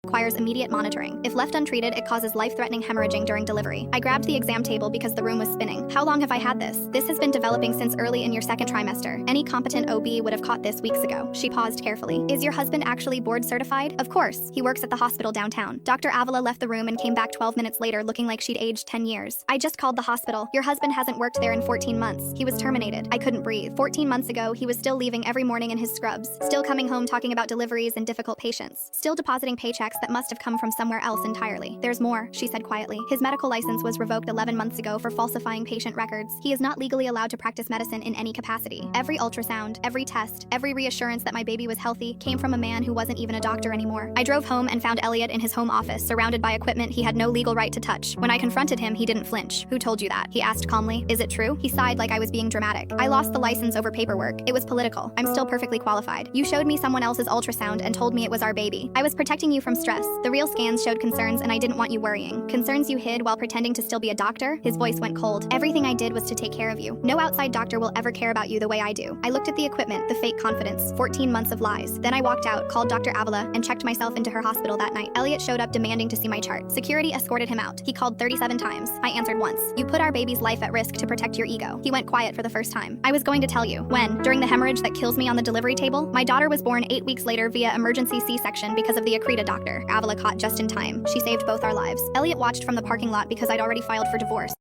requires immediate monitoring. If left untreated, it causes life-threatening hemorrhaging during delivery. I grabbed the exam table because the room was spinning. How long have I had this? This has been developing since early in your second trimester. Any competent OB would have caught this weeks ago. She paused carefully. Is your husband actually board certified? Of course. He works at the hospital downtown. Dr. Avila left the room and came back 12 minutes later looking like she'd aged 10 years. I just called the hospital. Your husband hasn't worked there in 14 months. He was terminated. I couldn't breathe. 14 months ago, he was still leaving every morning in his scrubs. Still coming home talking about deliveries and difficult patients. Still depositing paychecks that must have come from somewhere else entirely. There's more, she said quietly. His medical license was revoked 11 months ago for falsifying patient records. He is not legally allowed to practice medicine in any capacity. Every ultrasound, every test, every reassurance that my baby was healthy came from a man who wasn't even a doctor anymore. I drove home and found Elliot in his home office, surrounded by equipment he had no legal right to touch. When I confronted him, he didn't flinch. Who told you that? He asked calmly. Is it true? He sighed like I was being dramatic. I lost the license over paperwork. It was political. I'm still perfectly qualified. You showed me someone else's ultrasound and told me it was our baby. I was protecting you from stress. The real scans showed concerns and I didn't want you worrying. Concerns you hid while pretending to still be a doctor? His voice went cold. Everything I did was to take care of you. No outside doctor will ever care about you the way I do. I looked at the equipment, the fake confidence, 14 months of lies. Then I walked out, called Dr. Avila, and checked myself into her hospital that night. Elliot showed up demanding to see my chart. Security escorted him out. He called 37 times. I answered once. You put our baby's life at risk to protect your ego. He went quiet for the first time. I was going to tell you. When, during the hemorrhage that kills me on the delivery table, my daughter was born 8 weeks later via emergency C-section because of the Akrita doctor. Avila caught just in time. She saved both our lives. Elliot watched from the parking lot because I'd already filed for divorce.